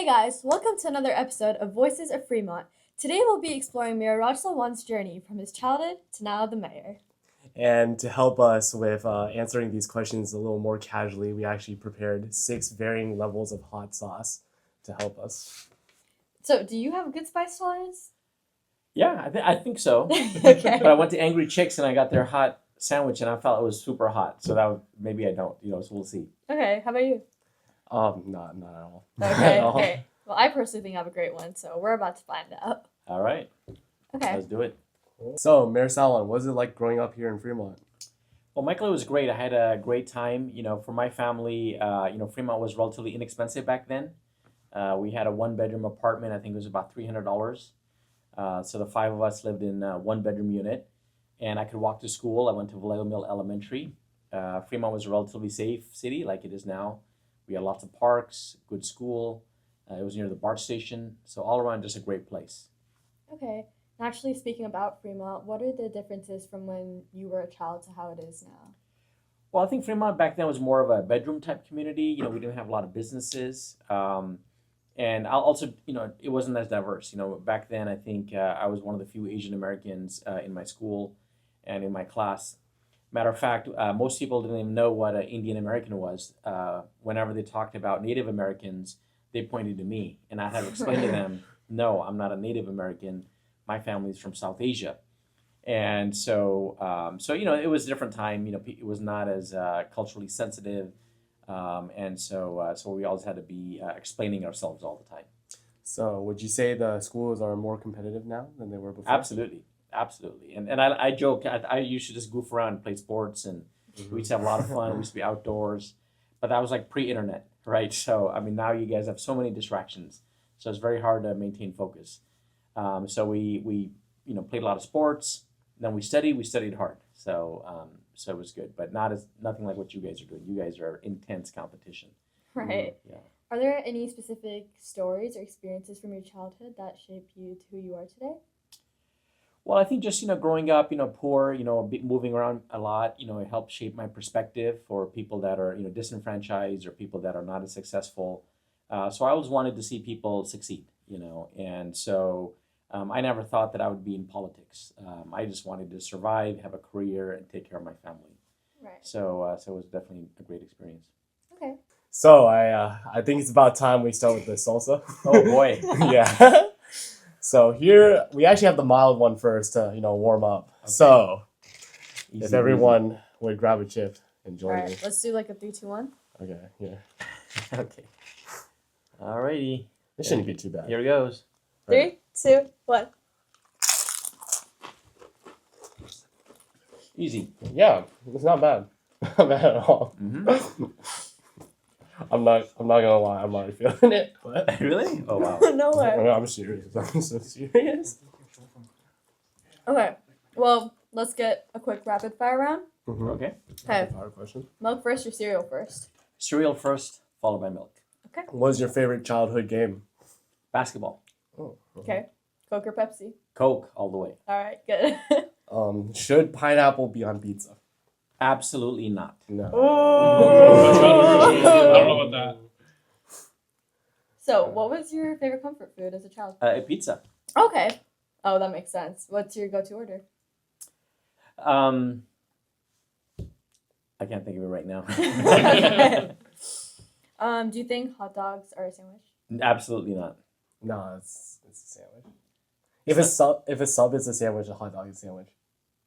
guys, welcome to another episode of Voices of Fremont. Today we'll be exploring Mayor Raj Salwan's journey from his childhood to now the mayor. And to help us with answering these questions a little more casually, we actually prepared 6 varying levels of hot sauce to help us. So, do you have a good spice tolerance? Yeah, I think so. Okay. But I went to Angry Chicks and I got their hot sandwich and I felt it was super hot. So maybe I don't, so we'll see. Okay, how about you? Not at all. Okay, At all. okay. Well, I personally think I have a great one, so we're about to find out. All right, Okay. let's do it. So, Mayor Salwan, what was it like growing up here in Fremont? Well, Michael, it was great. I had a great time. For my family, Fremont was relatively inexpensive back then. We had a 1-bedroom apartment. I think it was about $300. So the 5 of us lived in a 1-bedroom unit, and I could walk to school. I went to Vallejo Mill Elementary. Fremont was a relatively safe city, like it is now. We had lots of parks, good school. It was near the BART station, so all around just a great place. Okay. Actually, speaking about Fremont, what are the differences from when you were a child to how it is now? Well, I think Fremont back then was more of a bedroom type community. We didn't have a lot of businesses. And also, it wasn't as diverse. Back then, I think I was one of the few Asian Americans in my school and in my class. Matter of fact, most people didn't even know what an Indian American was. Whenever they talked about Native Americans, they pointed to me. And I had to explain to them, no, I'm not a Native American. My family's from South Asia. And so it was a different time. It was not as culturally sensitive. And so we always had to be explaining ourselves all the time. So, would you say the schools are more competitive now than they were before? Absolutely. And I joke, I used to just goof around and play sports, and we used to have a lot of fun. We used to be outdoors. But that was like pre-internet, right? So, now you guys have so many distractions. So it's very hard to maintain focus. So we played a lot of sports. Then we studied hard. So it was good, but nothing like what you guys are doing. You guys are intense competition. Right. Yeah. Are there any specific stories or experiences from your childhood that shaped you to who you are today? Well, I think just, growing up, poor, moving around a lot, it helped shape my perspective for people that are, disenfranchised or people that are not as successful. So I always wanted to see people succeed, and so I never thought that I would be in politics. I just wanted to survive, have a career, and take care of my family. Right. So it was definitely a great experience. Okay. So, I think it's about time we start with the salsa. Oh, boy. Yeah. So here, we actually have the mild one first to, warm up. Okay. So, Easy, if everyone would grab a chip and join All me. right, let's do like a 3, 2, 1. Okay, yeah. easy. Okay. All righty. This shouldn't be too bad. Here it goes. 3, 2, 1. Easy. Yeah, it's not bad. Not bad at all. Mm-hmm. I'm not gonna lie, I'm already feeling it. But Really? Oh, wow. No way. I'm serious. I'm so serious. Okay, well, let's get a quick rapid fire round. Mm-hmm. Okay. Okay, Hard question. milk first or cereal first? Cereal first, followed by milk. What was your favorite childhood game? Basketball. Oh, Okay, Coke or Pepsi? Coke all the way. All right, good. Should pineapple be on pizza? Absolutely not. No. I don't know about that. So, what was your favorite comfort food as a child? A pizza. Okay. Oh, that makes sense. What's your go-to order? I can't think of it right now. Do you think hot dogs are a sandwich? Absolutely not. No, it's a sandwich. If a sub is a sandwich, a hot dog is a sandwich.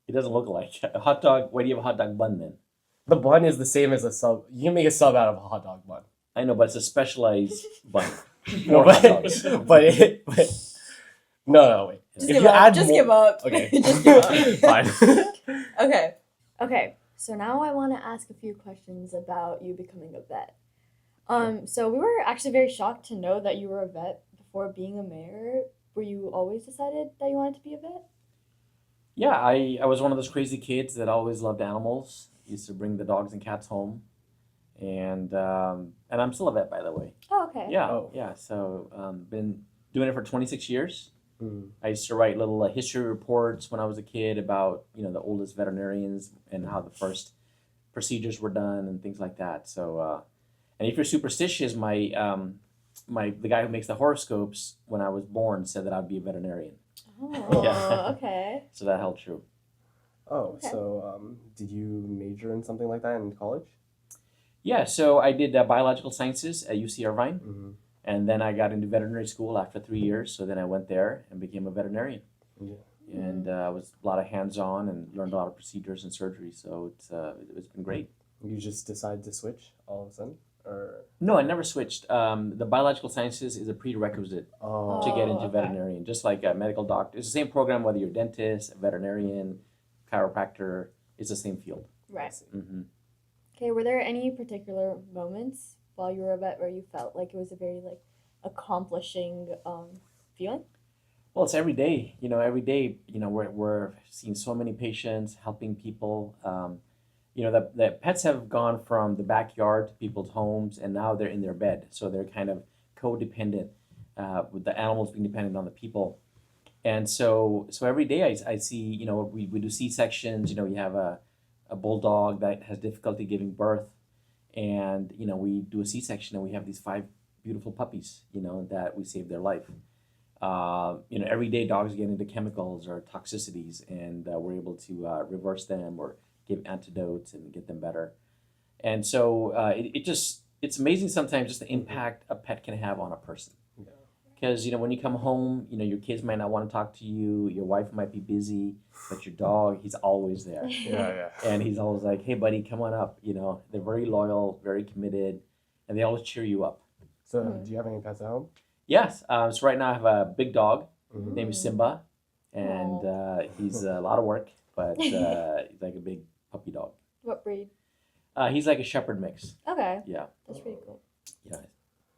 It doesn't look like a hot dog. Why do you have a hot dog bun then? The bun is the same as a sub. You can make a sub out of a hot dog bun. I know, but it's a specialized bun. No, For hot dogs. No, wait. Just If give you up. add Just more- give up. Okay. Just give up. Fine. Okay. Okay. So now I want to ask a few questions about you becoming a vet. So we were actually very shocked to know that you were a vet before being a mayor. Were you always decided that you wanted to be a vet? Yeah, I was one of those crazy kids that always loved animals. Used to bring the dogs and cats home, and I'm still a vet, by the way. Oh, okay. Yeah, Oh. yeah. So been doing it for 26 years. Mm. I used to write little history reports when I was a kid about the oldest veterinarians and how the first procedures were done and things like that. So and if you're superstitious, my the guy who makes the horoscopes when I was born said that I'd be a veterinarian. Oh, Yeah. okay. So that held true. Oh, Okay. so did you major in something like that in college? Yeah, so I did biological sciences at UC Irvine, Mm-hmm. and then I got into veterinary school after 3 years. So then I went there and became a veterinarian, Yeah. and was a lot of hands-on and learned a lot of procedures and surgery. So it's been great. You just decided to switch all of a sudden, or No, I never switched. The biological sciences is a prerequisite oh, to get into okay. veterinarian, just like a medical doctor. It's the same program whether you're a dentist, a veterinarian, chiropractor. It's the same field. I Right. see. Mm-hmm. Okay, were there any particular moments while you were a vet where you felt like it was a very like accomplishing feeling? Well, it's every day. Every day. We're seeing so many patients, helping people. The pets have gone from the backyard to people's homes, and now they're in their bed. So they're kind of codependent, with the animals being dependent on the people. And so every day I see, we do C-sections. We have a bulldog that has difficulty giving birth, and we do a C-section, and we have these 5 beautiful puppies, that we saved their life. Every day dogs get into chemicals or toxicities, and we're able to reverse them or give antidotes and get them better. And so it's amazing sometimes just the impact a pet can have on a person. Yeah. Because when you come home, your kids might not want to talk to you, your wife might be busy, but your dog, he's always there. Yeah. And he's always like, "Hey, buddy, come on up." They're very loyal, very committed, and they always cheer you up. So, Mhm. do you have any pets at home? Yes. So right now I have a big dog. Mm-hmm. His name is Simba, and he's a lot of work, but he's like a big puppy dog. What breed? He's like a shepherd mix. Okay, Yeah. that's pretty cool. Yeah.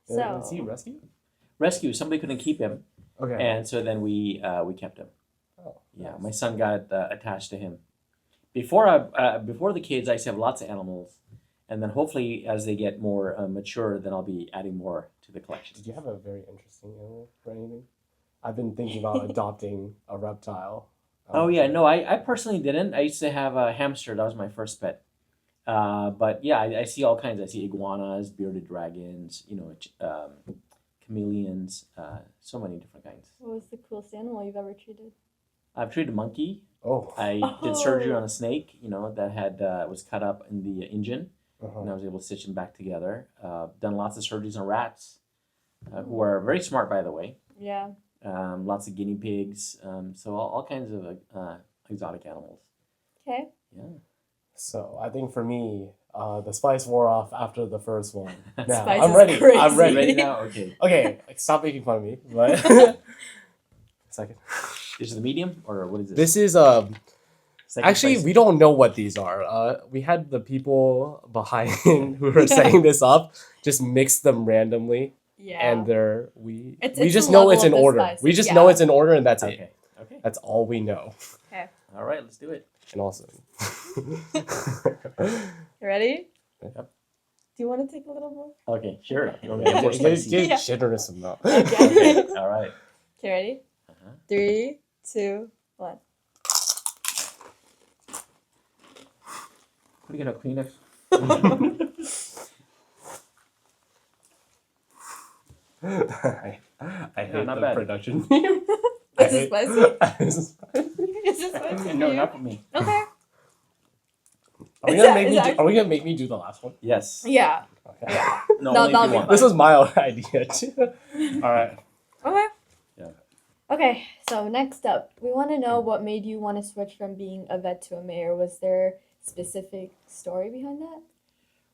So Is he rescued? Rescue. Somebody couldn't keep him, Okay. and so then we kept him. Oh, Yeah. nice. My son got attached to him. Before the kids, I used to have lots of animals, and then hopefully as they get more mature, then I'll be adding more to the collection. Did you have a very interesting animal or anything? I've been thinking about adopting a reptile. Oh yeah, no, I personally didn't. I used to have a hamster. That was my first pet. But yeah, I see all kinds. I see iguanas, bearded dragons, chameleons, so many different kinds. what was the coolest animal you've ever treated? I've treated a monkey. Oh. I did surgery on a snake, that had was cut up in the engine, and Uh-huh. I was able to stitch them back together. Done lots of surgeries on rats, who are very smart, by the way. Yeah. Lots of guinea pigs, so all kinds of exotic animals. Okay. Yeah. So I think for me, the spice wore off after the first one. Now Spice I'm is ready. crazy. I'm ready. Ready now? Okay. Okay, stop making fun of me. But second, This is the medium, or what is this? this is Second actually place? we don't know what these are. We had the people behind who were setting this up just mix them randomly, Yeah. and we It's just the know level it's in of the order. spices, We just yeah. know it's in order, and that's it. Okay. Okay. That's all we know. All right. Let's do it. And also, You ready? Yep. Do you want to take a little more? Okay. Sure. You want me to get more spicy? Yeah. generous amount. Okay. All right. Okay, ready? Uh-huh. 3, 2, 1. Could you get a Kleenex? I hate not the bad. production. Is it spicy? This is spicy. Is this spicy? No, for you? not for me. Okay. Are we Is gonna that- make is me? that- Are we gonna make me do the last one? Yes. Yeah. Okay. Yeah. No, No, only if that'll you be want. fun. This was my idea too. All right. Okay. Yeah. Okay, so next up, we want to know what made you want to switch from being a vet to a mayor. Was there specific story behind that?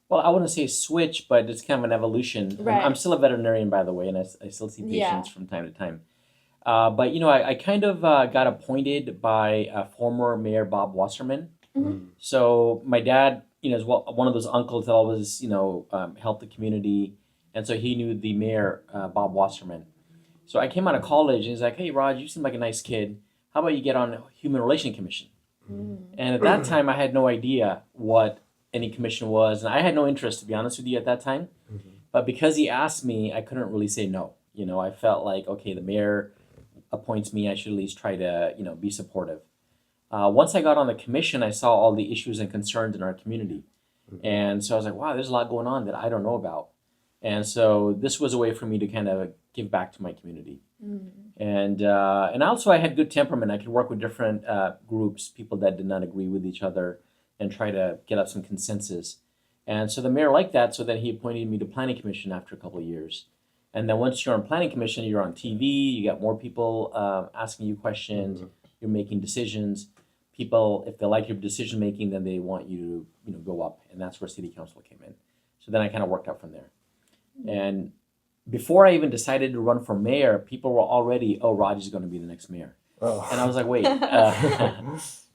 Well, I wouldn't say switch, but it's kind of an evolution. Right. I'm still a veterinarian, by the way, and I still see patients Yeah. from time to time. But I kind of got appointed by former Mayor Bob Wasserman. Mhm. So my dad, is one of those uncles that always, helped the community, and so he knew the mayor, Bob Wasserman. So I came out of college, and he's like, "Hey, Raj, you seem like a nice kid. How about you get on Human Relation Commission?" Mm. And at that time, I had no idea what any commission was, and I had no interest, to be honest with you, at that time. Mhm. But because he asked me, I couldn't really say no. I felt like, okay, the mayor appoints me, I should at least try to, be supportive. Once I got on the commission, I saw all the issues and concerns in our community. Mhm. And so I was like, wow, there's a lot going on that I don't know about. And so this was a way for me to kind of give back to my community. Mm. And also I had good temperament. I could work with different groups, people that did not agree with each other, and try to get out some consensus. And so the mayor liked that, so then he appointed me to planning commission after a couple of years. And then once you're on planning commission, you're on TV. You got more people asking you questions. You're making decisions. People, if they like your decision making, then they want you to go up, and that's where city council came in. So then I kind of worked out from there. And before I even decided to run for mayor, people were already, oh, Raj is going to be the next mayor. Oh. And I was like, wait.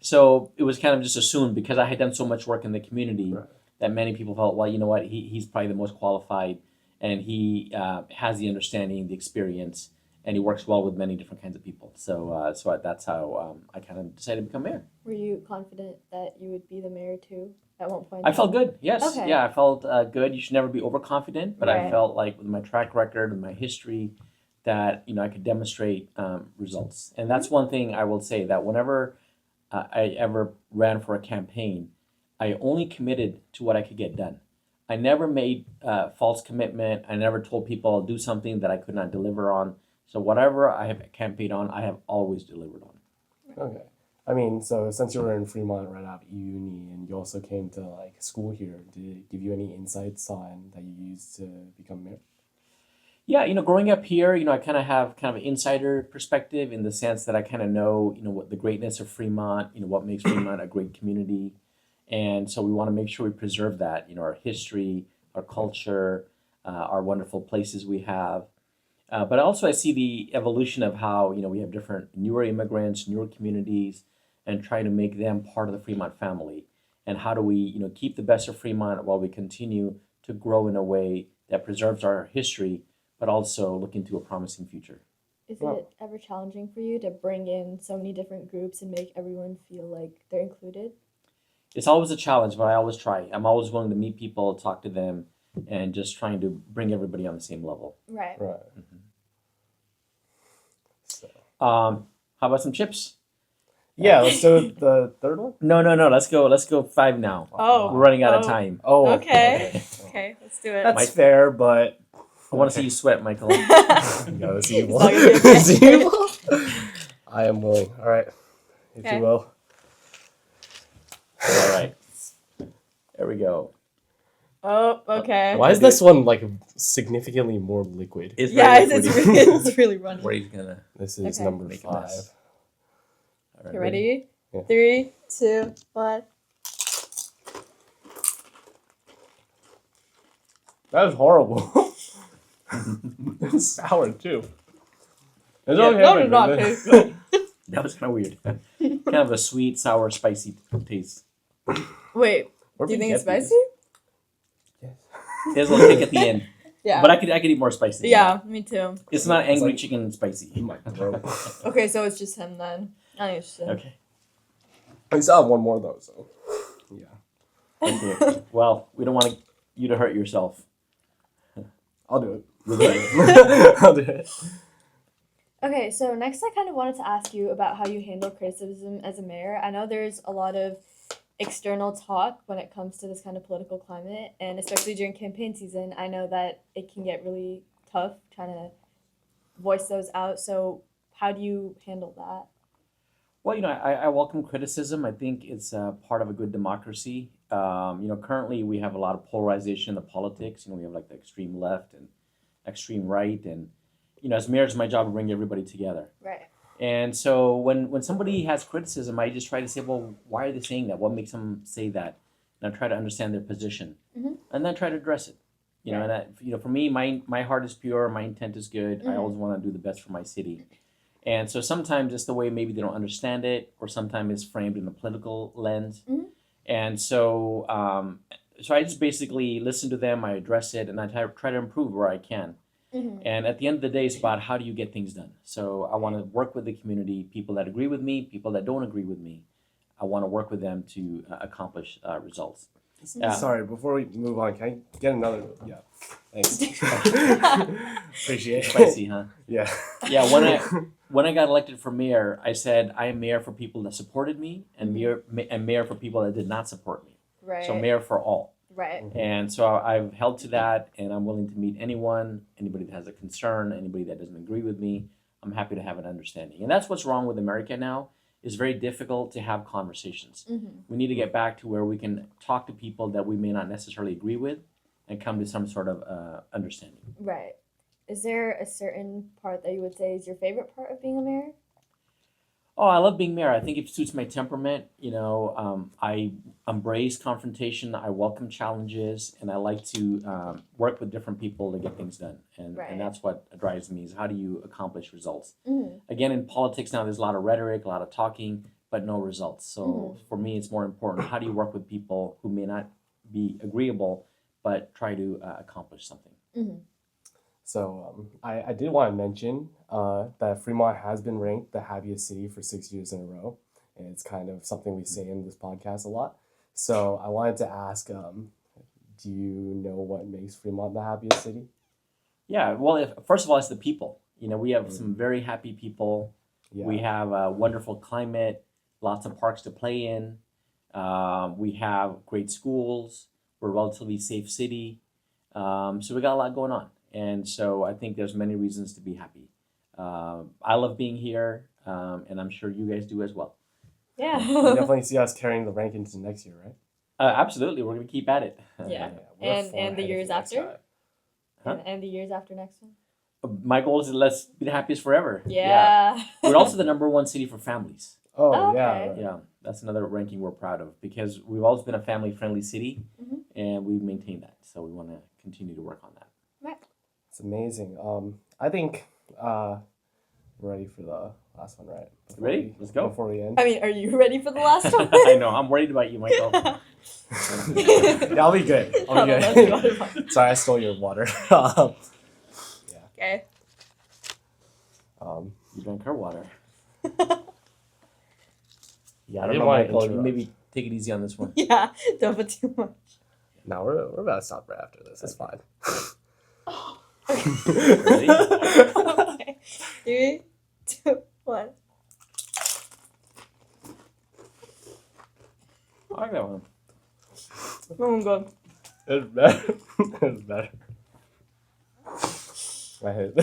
So it was kind of just assumed because I had done so much work in the community Right. that many people felt, well, you know what, he's probably the most qualified, and he has the understanding, the experience, and he works well with many different kinds of people. So that's how I kind of decided to become mayor. Were you confident that you would be the mayor too at one point? I felt good. Yes. Okay. Yeah, I felt good. You should never be overconfident, but I Right. felt like with my track record and my history that I could demonstrate results. And that's one thing I will say, that whenever I ever ran for a campaign, I only committed to what I could get done. I never made false commitment. I never told people I'll do something that I could not deliver on. So whatever I have campaigned on, I have always delivered on. Okay. I mean, so since you were in Fremont right out of uni and you also came to like school here, did it give you any insights on that you used to become mayor? Yeah, growing up here, I kind of have kind of an insider perspective in the sense that I kind of know, what the greatness of Fremont, what makes Fremont a great community. And so we want to make sure we preserve that, our history, our culture, our wonderful places we have. But also I see the evolution of how, we have different newer immigrants, newer communities, and try to make them part of the Fremont family. And how do we, keep the best of Fremont while we continue to grow in a way that preserves our history, but also look into a promising future. Is Well- it ever challenging for you to bring in so many different groups and make everyone feel like they're included? It's always a challenge, but I always try. I'm always willing to meet people, talk to them, and just trying to bring everybody on the same level. Right. Right. So. How about some chips? Yeah, let's do the third one. No. Let's go 5 now. Oh. We're running out of Oh. time. Oh, Okay. Okay, let's do it. That's Mike- fair, but I want to see you sweat, Michael. no, it's evil. not gonna be okay. It's evil. I am willing. All right, if Okay. you will. All right. There we go. Oh, okay. Why is this one like significantly more liquid? It's Yeah, very it's liquidy. really, it's really running. Where are you gonna This is Okay. number make a 5. mess? All right, Okay, ready? Yeah. 3, 2, 1. That is horrible. It's sour too. It's Yeah, okay. No, but no, not good. taste good. That was kind of weird. Kind of a sweet, sour, spicy taste. Wait, Where do you we think it's get these? spicy? There's a little kick at the end, Yeah. but I could eat more spicy. Yeah, me too. It's not It's angry like- chicken spicy. In my throat. Okay, so it's just him then. I think it's just him. Okay. I still have one more though, so yeah. Okay. Well, we don't want you to hurt yourself. I'll do it. We'll do it. I'll do it. Okay, so next I kind of wanted to ask you about how you handle criticism as a mayor. I know there's a lot of external talk when it comes to this kind of political climate, and especially during campaign season, I know that it can get really tough trying to voice those out. So how do you handle that? Well, I welcome criticism. I think it's part of a good democracy. Currently we have a lot of polarization in the politics. We have like the extreme left and extreme right, and as mayor, it's my job to bring everybody together. Right. And so when somebody has criticism, I just try to say, well, why are they saying that? What makes them say that? And I try to understand their position, Mhm. and then try to address it. And that, for me, my heart is pure, my intent is good. I Mhm. always want to do the best for my city. And so sometimes it's the way maybe they don't understand it, or sometimes it's framed in a political lens. Mhm. And so I just basically listen to them, I address it, and I try to improve where I can. Mm-hmm. And at the end of the day, it's about how do you get things done. So I want to work with the community, people that agree with me, people that don't agree with me. I want to work with them to accomplish results. Yeah. Sorry, before we move on, can I get another? Yeah, thanks. Appreciate it. Spicy, huh? Yeah. Yeah, when I got elected for mayor, I said I am mayor for people that supported me, and mayor for people that did not support me. Right. So mayor for all. Right. And so I've held to that, and I'm willing to meet anyone, anybody that has a concern, anybody that doesn't agree with me. I'm happy to have an understanding. And that's what's wrong with America now. It's very difficult to have conversations. We need to get back to where we can talk to people that we may not necessarily agree with and come to some sort of understanding. Right. Is there a certain part that you would say is your favorite part of being a mayor? Oh, I love being mayor. I think it suits my temperament. I embrace confrontation. I welcome challenges, and I like to work with different people to get things done. And Right. that's what drives me is how do you accomplish results? Mm-hmm. Again, in politics now, there's a lot of rhetoric, a lot of talking, but no results. So for me, it's more important. How do you work with people who may not be agreeable, but try to accomplish something? Mm-hmm. So I did want to mention that Fremont has been ranked the happiest city for 6 years in a row. And it's kind of something we say in this podcast a lot. So I wanted to ask, do you know what makes Fremont the happiest city? Yeah, well, first of all, it's the people. We have some very happy people. Yeah. We have a wonderful climate, lots of parks to play in. We have great schools. We're a relatively safe city. So we got a lot going on. And so I think there's many reasons to be happy. I love being here, and I'm sure you guys do as well. Yeah. You definitely see us carrying the rank into next year, right? Absolutely, we're going to keep at it. Yeah. we're And- far and the ahead of years you next after? time. Huh? And the years after next one? My goal is to let's be the happiest forever. Yeah. We're also the #1 city for families. Oh, Oh, yeah. okay. right. Yeah, that's another ranking we're proud of because we've always been a family-friendly city, Mhm. and we've maintained that. So we want to continue to work on that. It's amazing. I think we're ready for the last one, right? Ready? Let's go. Before we end. I mean, are you ready for the last one? I know. I'm worried about you, Michael. Yeah, I'll be good. I'll No, be that's good. not fine. Sorry, I stole your water. Okay. You drank her water. Yeah, I I don't didn't know, want to Michael. You interrupt. maybe take it easy on this one. Yeah, don't put too much. No, we're about to stop right after this. It's fine. Ready? Okay. 3, 2, 1. I like that one. Oh, God. It's better. It's better. My head.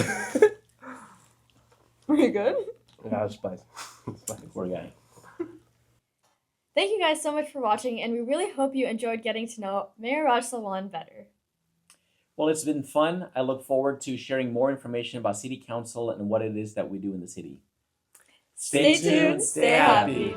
Pretty good. Yeah, it's spicy. It's spicy. Poor guy. Thank you guys so much for watching, and we really hope you enjoyed getting to know Mayor Raj Salwan better. Well, it's been fun. I look forward to sharing more information about City Council and what it is that we do in the city. Stay tuned, stay happy.